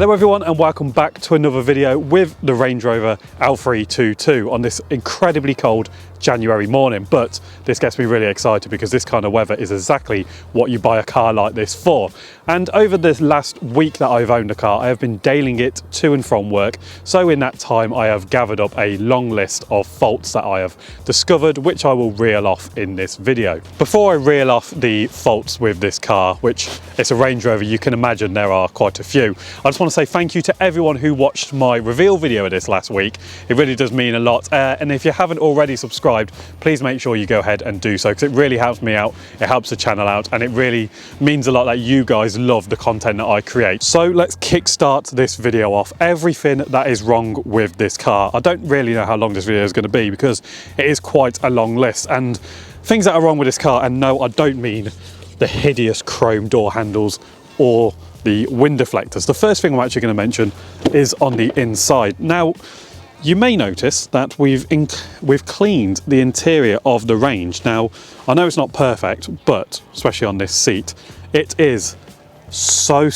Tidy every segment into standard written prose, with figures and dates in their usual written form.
Hello everyone and welcome back to another video with the Range Rover L322 on this incredibly cold January morning. But this gets me really excited because this kind of weather is exactly what you buy a car like this for. And over this last week that I've owned a car, I have been dailying it to and from work. So in that time I have gathered up a long list of faults that I have discovered, which I will reel off in this video. Before I reel off the faults with this car, which it's a Range Rover, you can imagine there are quite a few. I just want to say thank you to everyone who watched my reveal video of this last week. It really does mean a lot. And if you haven't already subscribed, please make sure you go ahead and do so, because it really helps me out, it helps the channel out, and it really means a lot that you guys love the content that I create. So let's kickstart this video off. Everything that is wrong with this car. I don't really know how long this video is going to be because it is quite a long list, and things that are wrong with this car, and no, I don't mean the hideous chrome door handles or the wind deflectors. The first thing I'm actually going to mention is on the inside. Now, you may notice that we've cleaned the interior of the Range. Now, I know it's not perfect, but especially on this seat, it is so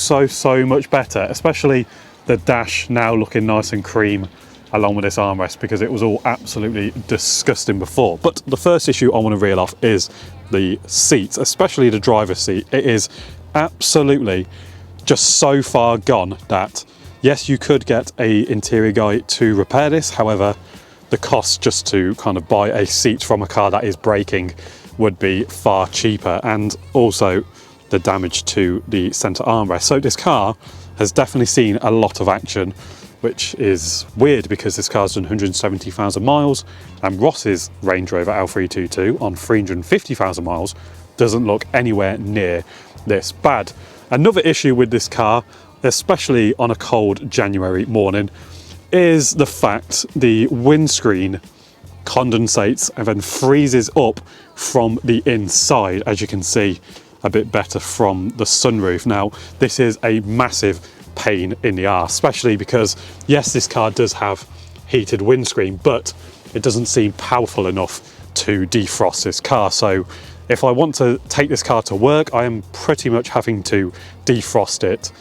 much better, especially the dash now looking nice and cream along with this armrest, because it was all absolutely disgusting before. But the first issue I want to reel off is the seats, especially the driver's seat. It is absolutely just so far gone that yes, you could get an interior guy to repair this. However, the cost just to kind of buy a seat from a car that is breaking would be far cheaper, and also the damage to the center armrest. So this car has definitely seen a lot of action, which is weird because this car's done 170,000 miles, and Ross's Range Rover L322 on 350,000 miles doesn't look anywhere near this bad. Another issue with this car, especially on a cold January morning, is the fact the windscreen condensates and then freezes up from the inside, as you can see a bit better from the sunroof. Now, this is a massive pain in the arse, especially because yes, this car does have heated windscreen, but it doesn't seem powerful enough to defrost this car. So if I want to take this car to work, I am pretty much having to defrost it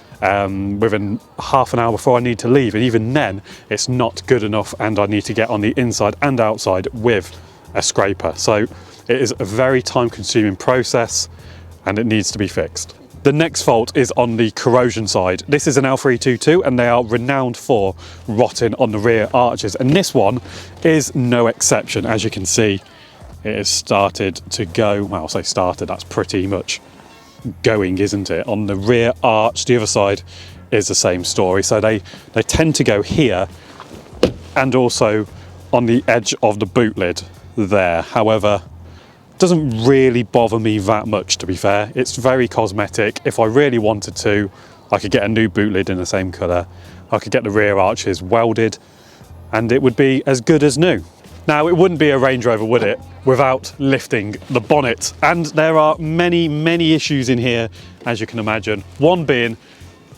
within half an hour before I need to leave, and even then it's not good enough, and I need to get on the inside and outside with a scraper. So it is a very time-consuming process and it needs to be fixed. The next fault is on the corrosion side. This is an L322 and they are renowned for rotting on the rear arches, and this one is no exception. As you can see, it has started to go, well, I'll say started, that's pretty much going, isn't it? On the rear arch, the other side is the same story. So they tend to go here and also on the edge of the boot lid there. However, it doesn't really bother me that much, to be fair. It's very cosmetic. If I really wanted to, I could get a new boot lid in the same colour. I could get the rear arches welded and it would be as good as new. Now, it wouldn't be a Range Rover, would it, without lifting the bonnet? And there are many issues in here, as you can imagine. One being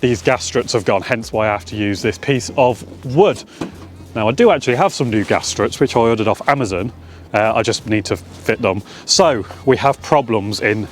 these gas struts have gone, hence why I have to use this piece of wood. Now, I do actually have some new gas struts, which I ordered off Amazon. I just need to fit them. So we have problems in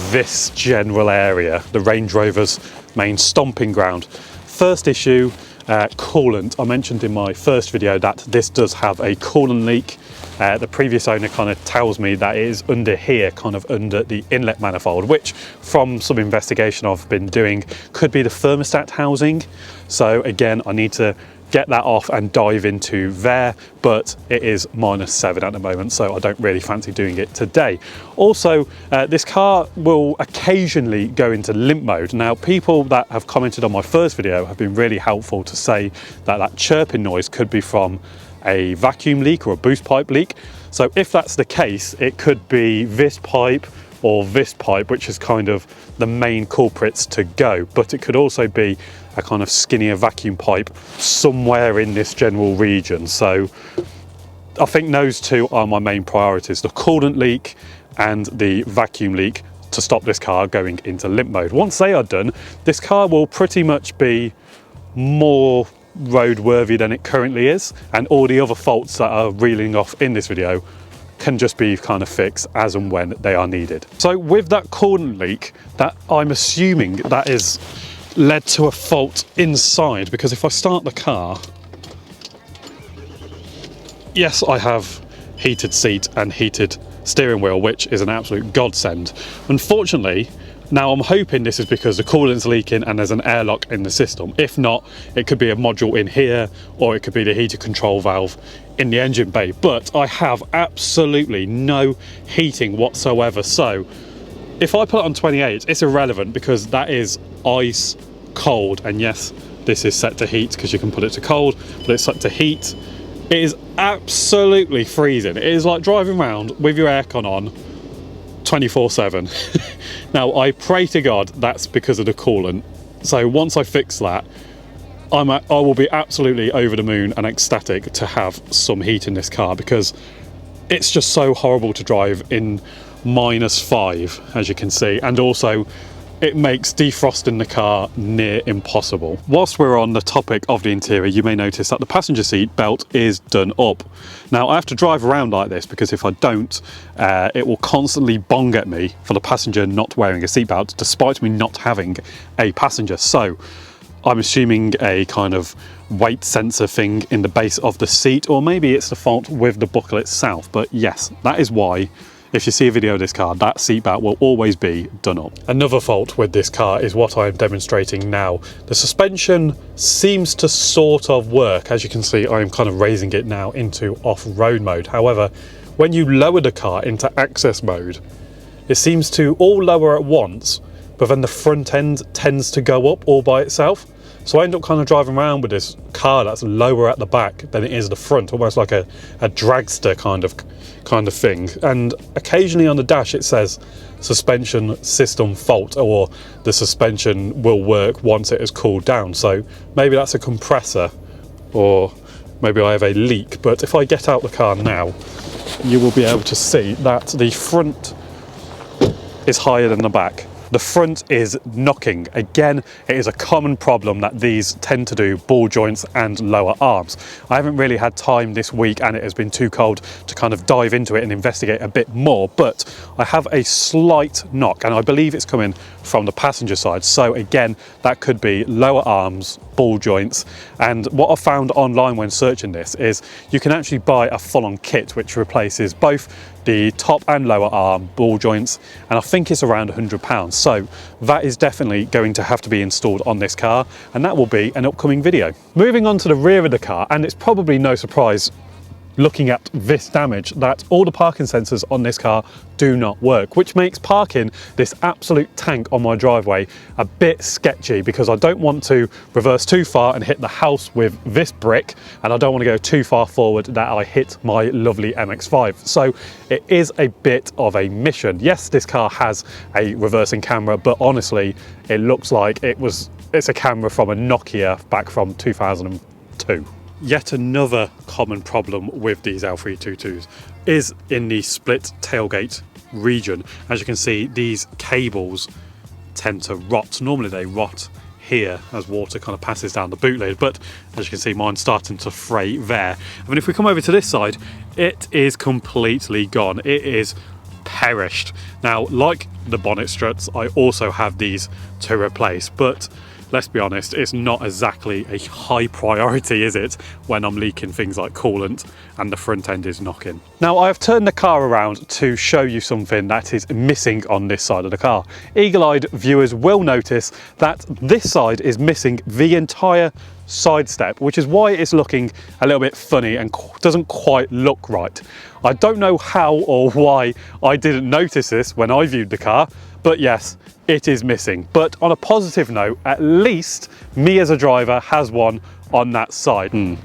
this general area, the Range Rover's main stomping ground. First issue, coolant. I mentioned in my first video that this does have a coolant leak. The previous owner kind of tells me that it is under here, kind of under the inlet manifold, which from some investigation I've been doing could be the thermostat housing. So again, I need to get that off and dive into there, but it is -7 at the moment, so I don't really fancy doing it today. Also, this car will occasionally go into limp mode. Now, people that have commented on my first video have been really helpful to say that that chirping noise could be from a vacuum leak or a boost pipe leak. So if that's the case, it could be this pipe or this pipe, which is kind of the main culprits to go, but it could also be a kind of skinnier vacuum pipe somewhere in this general region. So I think those two are my main priorities, the coolant leak and the vacuum leak, to stop this car going into limp mode. Once they are done, this car will pretty much be more roadworthy than it currently is, and all the other faults that are reeling off in this video can just be kind of fixed as and when they are needed. So with that coolant leak, that I'm assuming that is led to a fault inside, because if I start the car, yes, I have heated seat and heated steering wheel, which is an absolute godsend. Unfortunately, now I'm hoping this is because the coolant's leaking and there's an airlock in the system. If not, it could be a module in here, or it could be the heater control valve in the engine bay. But I have absolutely no heating whatsoever. So if I put it on 28, it's irrelevant because that is ice cold. And yes, this is set to heat because you can put it to cold, but it's set to heat. It is absolutely freezing. It is like driving around with your aircon on 24/7. Now, I pray to God that's because of the coolant. So once I fix that, I will be absolutely over the moon and ecstatic to have some heat in this car, because it's just so horrible to drive in -5, as you can see, and also it makes defrosting the car near impossible. Whilst we're on the topic of the interior, you may notice that the passenger seat belt is done up. Now, I have to drive around like this because if I don't, it will constantly bong at me for the passenger not wearing a seatbelt, despite me not having a passenger. So I'm assuming a kind of weight sensor thing in the base of the seat, or maybe it's the fault with the buckle itself. But yes, that is why, if you see a video of this car, that seatbelt will always be done up. Another fault with this car is what I'm demonstrating now. The suspension seems to sort of work. As you can see, I'm kind of raising it now into off-road mode. However, when you lower the car into access mode, it seems to all lower at once, but then the front end tends to go up all by itself. So I end up kind of driving around with this car that's lower at the back than it is the front, almost like a dragster kind of thing. And occasionally on the dash it says suspension system fault, or the suspension will work once it has cooled down. So maybe that's a compressor, or maybe I have a leak. But if I get out the car now, you will be able to see that the front is higher than the back. The front is knocking. Again, it is a common problem that these tend to do, ball joints and lower arms. I haven't really had time this week, and it has been too cold to kind of dive into it and investigate a bit more, but I have a slight knock, and I believe it's coming from the passenger side. So again, that could be lower arms, ball joints. And what I found online when searching this is you can actually buy a full-on kit which replaces both the top and lower arm ball joints, and I think it's around £100. So that is definitely going to have to be installed on this car, and that will be an upcoming video. Moving on to the rear of the car, and it's probably no surprise looking at this damage that all the parking sensors on this car do not work, which makes parking this absolute tank on my driveway a bit sketchy, because I don't want to reverse too far and hit the house with this brick, and I don't want to go too far forward that I hit my lovely MX-5. So it is a bit of a mission. Yes, this car has a reversing camera, but honestly, it looks like it's a camera from a Nokia back from 2002. Yet another common problem with these L322s is in the split tailgate region. As you can see, these cables tend to rot. Normally they rot here as water kind of passes down the boot lid, but as you can see, mine's starting to fray there. I mean, if we come over to this side, it is completely gone. It is perished. Now, like the bonnet struts, I also have these to replace, but let's be honest, it's not exactly a high priority, is it, when I'm leaking things like coolant and the front end is knocking. Now, I have turned the car around to show you something that is missing on this side of the car. Eagle-eyed viewers will notice that this side is missing the entire side step, which is why it's looking a little bit funny and doesn't quite look right. I don't know how or why I didn't notice this when I viewed the car, but yes, it is missing. But on a positive note, at least me as a driver has one on that side. I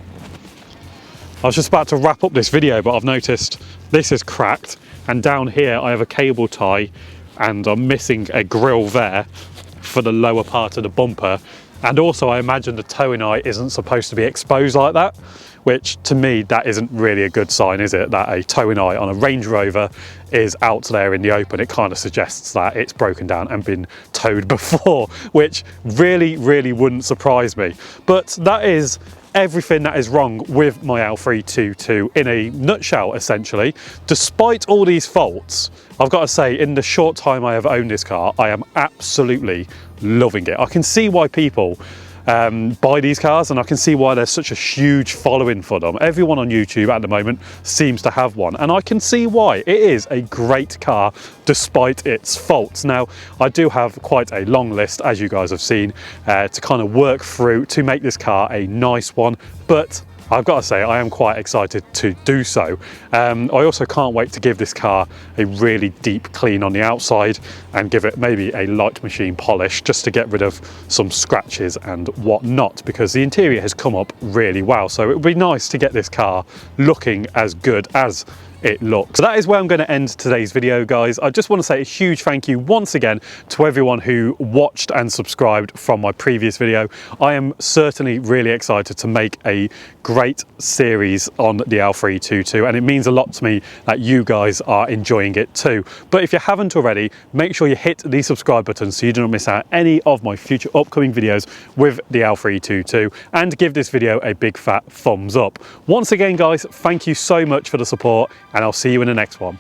was just about to wrap up this video, but I've noticed this is cracked, and down here I have a cable tie and I'm missing a grill there for the lower part of the bumper. And also, I imagine the towing eye isn't supposed to be exposed like that, which to me, that isn't really a good sign, is it? That a towing eye on a Range Rover is out there in the open. It kind of suggests that it's broken down and been towed before, which really, really wouldn't surprise me. But that is everything that is wrong with my L322 in a nutshell, essentially. Despite all these faults, I've got to say, in the short time I have owned this car, I am absolutely loving it. I can see why people buy these cars, and I can see why there's such a huge following for them. Everyone on YouTube at the moment seems to have one, and I can see why. It is a great car despite its faults. Now, I do have quite a long list, as you guys have seen, to kind of work through to make this car a nice one, but I've got to say, I am quite excited to do so. I also can't wait to give this car a really deep clean on the outside and give it maybe a light machine polish just to get rid of some scratches and whatnot, because the interior has come up really well. So it would be nice to get this car looking as good as it looks. So that is where I'm going to end today's video, guys. I just want to say a huge thank you once again to everyone who watched and subscribed from my previous video. I am certainly really excited to make a great series on the L322, and it means a lot to me that you guys are enjoying it too. But if you haven't already, make sure you hit the subscribe button so you do not miss out any of my future upcoming videos with the L322, and give this video a big fat thumbs up. Once again, guys, thank you so much for the support, and I'll see you in the next one.